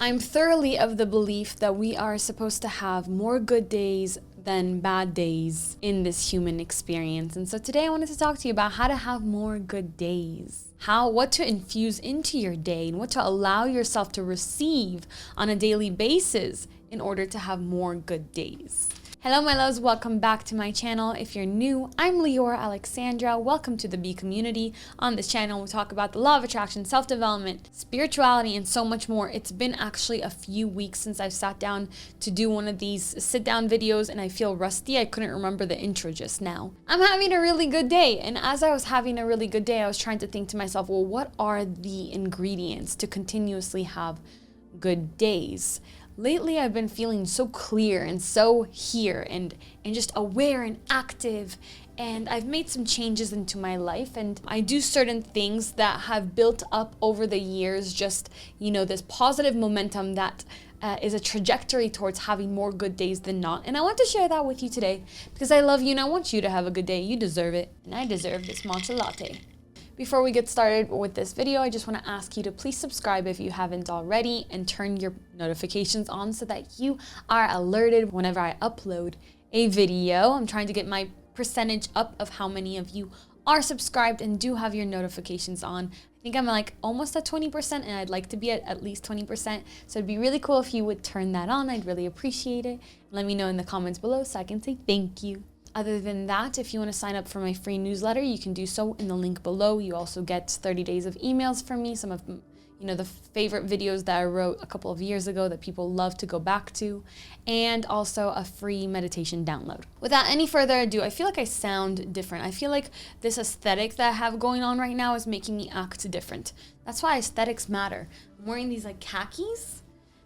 I'm thoroughly of the belief that we are supposed to have more good days than bad days in this human experience. And so today I wanted to talk to you about how to have more good days. What to infuse into your day and what to allow yourself to receive on a daily basis in order to have more good days. Hello my loves, welcome back to my channel. If you're new, I'm Leeor Alexandra. Welcome to the B community. On this channel we talk about the law of attraction, self-development, spirituality, and so much more. It's been actually a few weeks since I've sat down to do one of these sit-down videos and I feel rusty. I couldn't remember the intro just now. I'm having a really good day, and as I was having a really good day, I was trying to think to myself, well, what are the ingredients to continuously have good days? Lately, I've been feeling so clear and so here and just aware and active, and I've made some changes into my life, and I do certain things that have built up over the years, just, this positive momentum that is a trajectory towards having more good days than not. And I want to share that with you today because I love you and I want you to have a good day. You deserve it, and I deserve this matcha latte. Before we get started with this video, I just want to ask you to please subscribe if you haven't already and turn your notifications on so that you are alerted whenever I upload a video. I'm trying to get my percentage up of how many of you are subscribed and do have your notifications on. I think I'm like almost at 20% and I'd like to be at least 20%. So it'd be really cool if you would turn that on. I'd really appreciate it. Let me know in the comments below so I can say thank you. Other than that, if you want to sign up for my free newsletter, you can do so in the link below. You also get 30 days of emails from me, some of the favorite videos that I wrote a couple of years ago that people love to go back to, and also a free meditation download. Without any further ado, I feel like I sound different. I feel like this aesthetic that I have going on right now is making me act different. That's why aesthetics matter. I'm wearing these like khakis,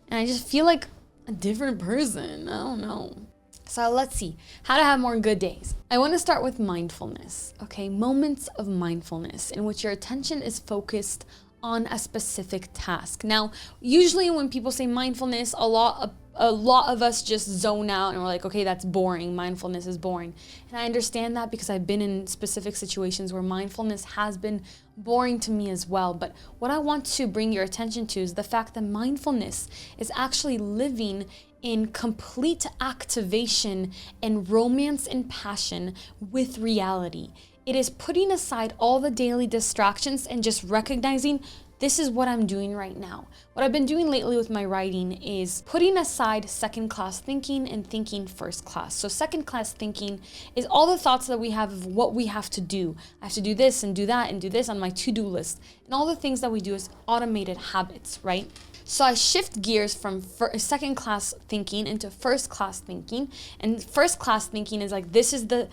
and I just feel like a different person. I don't know. So let's see how to have more good days. I want to start with mindfulness, okay? Moments of mindfulness in which your attention is focused on a specific task. Now, usually when people say mindfulness, a lot of us just zone out and we're like, okay, that's boring. Mindfulness is boring. And I understand that because I've been in specific situations where mindfulness has been boring to me as well. But what I want to bring your attention to is the fact that mindfulness is actually living in complete activation and romance and passion with reality. It is putting aside all the daily distractions and just recognizing this is what I'm doing right now. What I've been doing lately with my writing is putting aside second-class thinking and thinking first class. So second-class thinking is all the thoughts that we have of what we have to do. I have to do this and do that and do this on my to-do list. And all the things that we do is automated habits, right? So I shift gears from second-class thinking into first-class thinking. And first-class thinking is like, this is the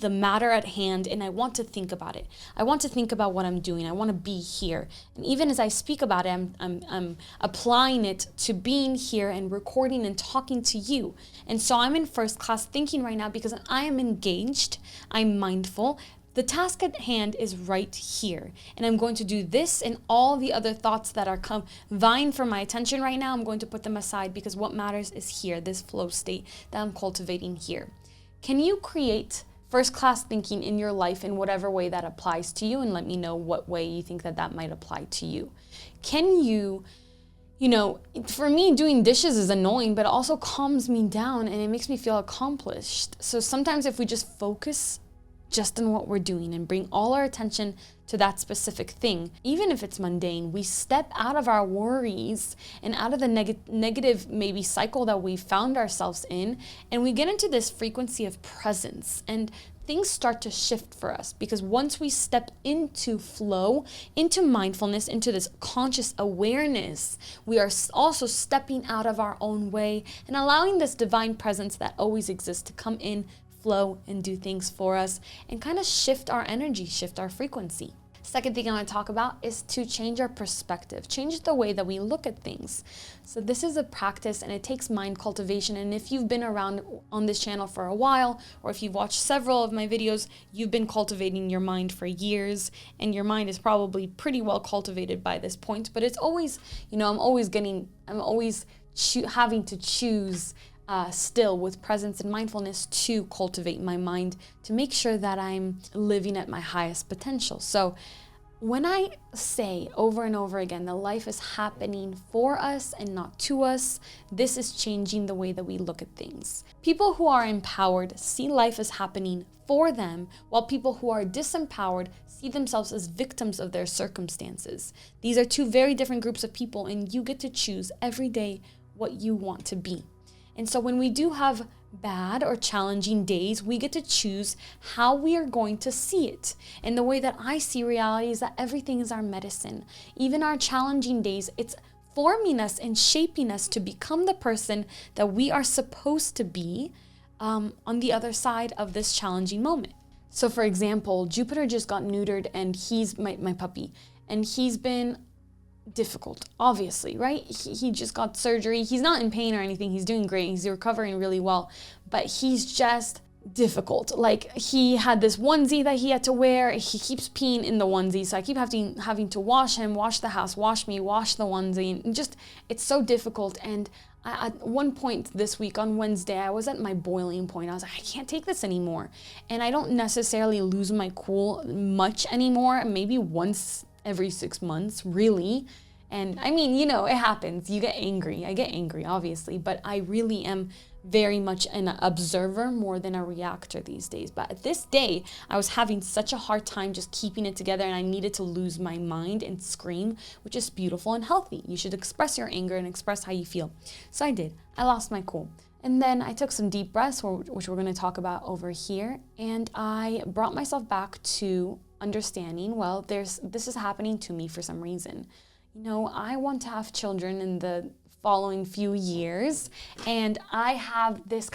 matter at hand, and I want to think about it. I want to think about what I'm doing. I want to be here. And even as I speak about it, I'm applying it to being here and recording and talking to you. And so I'm in first-class thinking right now because I am engaged. I'm mindful. The task at hand is right here, and I'm going to do this, and all the other thoughts that are vying for my attention right now, I'm going to put them aside because what matters is here, this flow state that I'm cultivating here. Can you create first-class thinking in your life in whatever way that applies to you? And let me know what way you think that might apply to you. Can you, for me, doing dishes is annoying, but it also calms me down and it makes me feel accomplished. So sometimes if we just focus just in what we're doing and bring all our attention to that specific thing, even if it's mundane, we step out of our worries and out of the negative maybe cycle that we found ourselves in, and we get into this frequency of presence, and things start to shift for us because once we step into flow, into mindfulness, into this conscious awareness, we are also stepping out of our own way and allowing this divine presence that always exists to come in, flow, and do things for us and kind of shift our energy, shift our frequency. Second thing I want to talk about is to change our perspective, change the way that we look at things. So this is a practice and it takes mind cultivation. And if you've been around on this channel for a while, or if you've watched several of my videos, you've been cultivating your mind for years, and your mind is probably pretty well cultivated by this point. But it's always, I'm always having to choose still with presence and mindfulness to cultivate my mind, to make sure that I'm living at my highest potential. So When I say over and over again that life is happening for us and not to us, this is changing the way that we look at things. People who are empowered see life as happening for them, while people who are disempowered see themselves as victims of their circumstances. These are two very different groups of people, and you get to choose every day what you want to be. And so when we do have bad or challenging days, we get to choose how we are going to see it. And the way that I see reality is that everything is our medicine. Even our challenging days, it's forming us and shaping us to become the person that we are supposed to be on the other side of this challenging moment. So for example, Jupiter just got neutered, and he's my puppy, and he's been difficult, obviously, right? He just got surgery. He's not in pain or anything. He's doing great. He's recovering really well, but he's just difficult. Like, he had this onesie that he had to wear. He keeps peeing in the onesie, so I keep having to wash him, wash the house, wash me, wash the onesie, and just, it's so difficult. And at one point this week on Wednesday, I was at my boiling point. I was like, I can't take this anymore. And I don't necessarily lose my cool much anymore, maybe once every 6 months, really. And I mean, it happens. You get angry. I get angry, obviously, but I really am very much an observer more than a reactor these days. But at this day, I was having such a hard time just keeping it together, and I needed to lose my mind and scream, which is beautiful and healthy. You should express your anger and express how you feel. So I did. I lost my cool. And then I took some deep breaths, which we're going to talk about over here. And I brought myself back to understanding, well, this is happening to me for some reason. I want to have children in the following few years, and I have this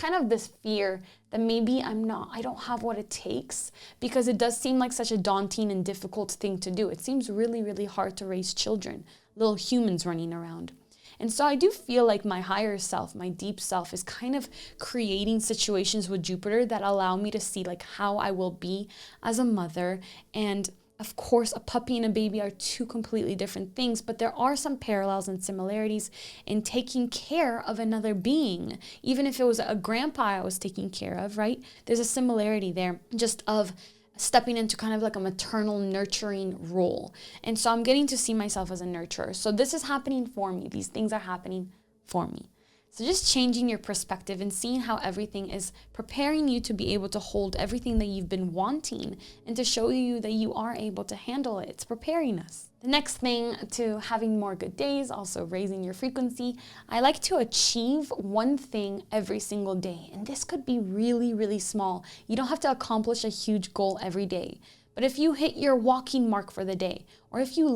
fear that maybe I don't have what it takes, because it does seem like such a daunting and difficult thing to do. It seems really, really hard to raise children, little humans running around. And so I do feel like my higher self, my deep self, is kind of creating situations with Jupiter that allow me to see like how I will be as a mother. And of course, a puppy and a baby are two completely different things, but there are some parallels and similarities in taking care of another being. Even if it was a grandpa I was taking care of, right? There's a similarity there, just of stepping into kind of like a maternal nurturing role. And so I'm getting to see myself as a nurturer. So this is happening for me. These things are happening for me. So just changing your perspective and seeing how everything is preparing you to be able to hold everything that you've been wanting, and to show you that you are able to handle it. It's preparing us. The next thing to having more good days, also raising your frequency, I like to achieve one thing every single day. And this could be really, really small. You don't have to accomplish a huge goal every day. But if you hit your walking mark for the day, or if you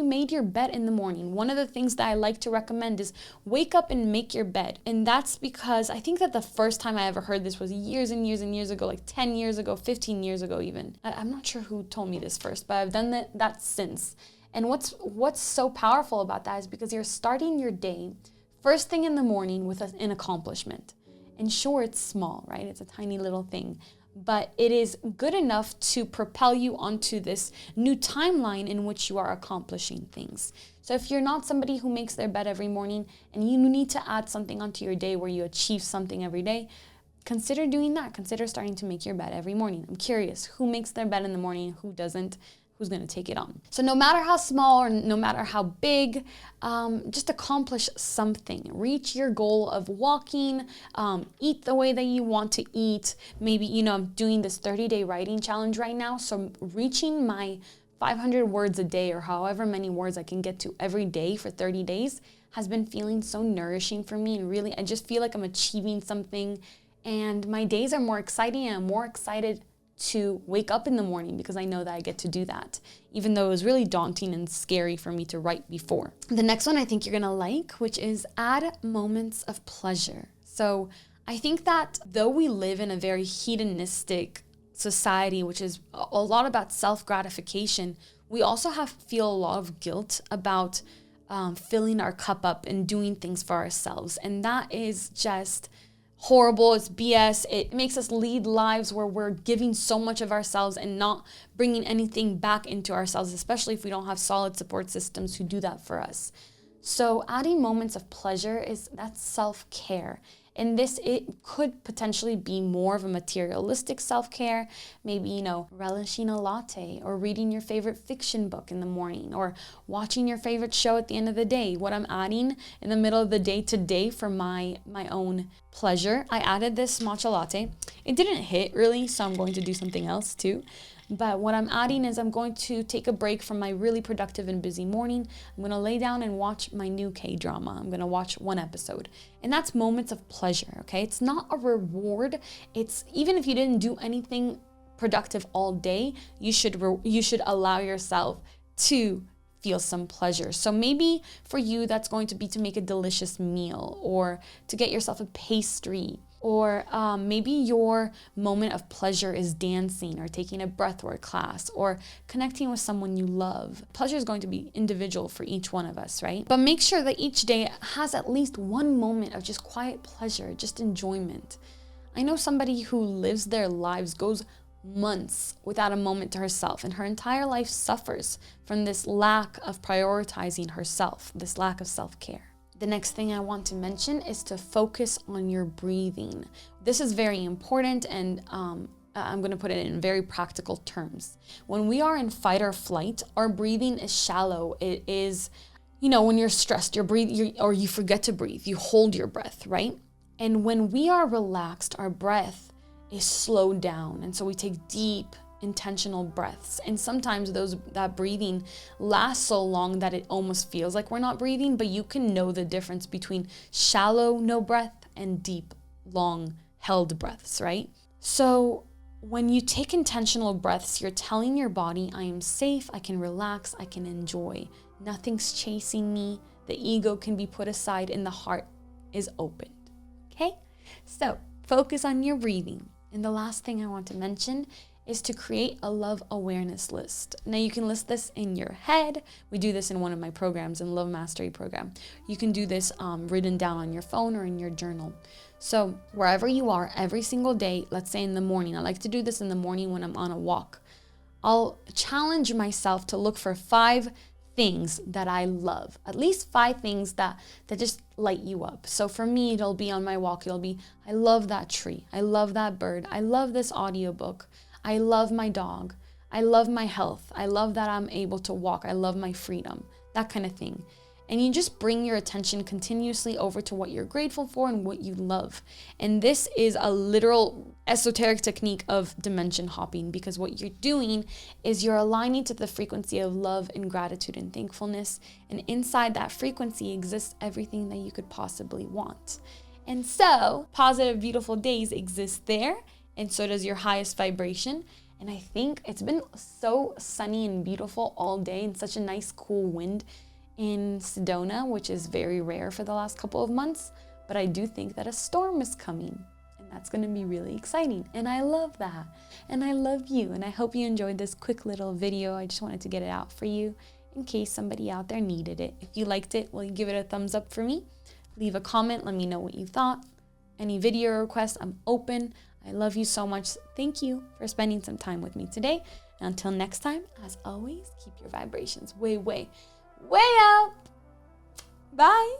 made your bed in the morning, one of the things that I like to recommend is wake up and make your bed. And that's because I think that the first time I ever heard this was years and years and years ago, like 10 years ago, 15 years ago even. I'm not sure who told me this first, but I've done that since. And what's so powerful about that is because you're starting your day first thing in the morning with an accomplishment. And sure, it's small, right? It's a tiny little thing. But it is good enough to propel you onto this new timeline in which you are accomplishing things. So if you're not somebody who makes their bed every morning, and you need to add something onto your day where you achieve something every day, consider doing that. Consider starting to make your bed every morning. I'm curious, who makes their bed in the morning, who doesn't? Who's going to take it on? So no matter how small or no matter how big, just accomplish something. Reach your goal of walking, eat the way that you want to eat. Maybe, I'm doing this 30-day writing challenge right now. So reaching my 500 words a day, or however many words I can get to every day for 30 days has been feeling so nourishing for me. And really, I just feel like I'm achieving something, and my days are more exciting, and I'm more excited to wake up in the morning because I know that I get to do that, even though it was really daunting and scary for me to write before. The next one I think you're gonna like, which is add moments of pleasure. So I think that though we live in a very hedonistic society, which is a lot about self-gratification, we also feel a lot of guilt about filling our cup up and doing things for ourselves. And that is just horrible. It's BS. It makes us lead lives where we're giving so much of ourselves and not bringing anything back into ourselves, especially if we don't have solid support systems who do that for us. So adding moments of pleasure that's self-care. And this, it could potentially be more of a materialistic self-care, maybe, you know, relishing a latte or reading your favorite fiction book in the morning or watching your favorite show at the end of the day. What I'm adding in the middle of the day today for my own pleasure, I added this matcha latte. It didn't hit really, so I'm going to do something else too. But what I'm adding is I'm going to take a break from my really productive and busy morning. I'm going to lay down and watch my new K-drama. I'm going to watch one episode. And that's moments of pleasure, okay? It's not a reward. It's, even if you didn't do anything productive all day, you should allow yourself to feel some pleasure. So maybe for you, that's going to be to make a delicious meal or to get yourself a pastry. Or maybe your moment of pleasure is dancing or taking a breathwork class or connecting with someone you love. Pleasure is going to be individual for each one of us, right? But make sure that each day has at least one moment of just quiet pleasure, just enjoyment. I know somebody who lives their lives, goes months without a moment to herself, and her entire life suffers from this lack of prioritizing herself, this lack of self-care. The next thing I want to mention is to focus on your breathing. This is very important, and I'm going to put it in very practical terms. When we are in fight or flight, our breathing is shallow. It is, you know, when you're stressed, or you forget to breathe, you hold your breath, right? And when we are relaxed, our breath is slowed down. And so we take deep, intentional breaths. And sometimes that breathing lasts so long that it almost feels like we're not breathing, but you can know the difference between shallow, no breath, and deep, long, held breaths, right? So when you take intentional breaths, you're telling your body, I am safe, I can relax, I can enjoy. Nothing's chasing me. The ego can be put aside and the heart is opened. Okay? So focus on your breathing. And the last thing I want to mention is to create a love awareness list. Now you can list this in your head. We do this in one of my programs, in Love Mastery program. You can do this written down on your phone or in your journal. So wherever you are, every single day, let's say in the morning, I like to do this in the morning when I'm on a walk. I'll challenge myself to look for 5 things that I love, at least 5 things that just light you up. So for me, it'll be on my walk, it'll be, I love that tree, I love that bird, I love this audiobook, I love my dog, I love my health, I love that I'm able to walk, I love my freedom, that kind of thing. And you just bring your attention continuously over to what you're grateful for and what you love. And this is a literal esoteric technique of dimension hopping, because what you're doing is you're aligning to the frequency of love and gratitude and thankfulness. And inside that frequency exists everything that you could possibly want. And so positive, beautiful days exist there. And so does your highest vibration. And I think it's been so sunny and beautiful all day, and such a nice cool wind in Sedona, which is very rare for the last couple of months. But I do think that a storm is coming, and that's going to be really exciting. And I love that. And I love you. And I hope you enjoyed this quick little video. I just wanted to get it out for you in case somebody out there needed it. If you liked it, will you give it a thumbs up for me? Leave a comment. Let me know what you thought. Any video requests, I'm open. I love you so much. Thank you for spending some time with me today. And until next time, as always, keep your vibrations way, way, way up. Bye.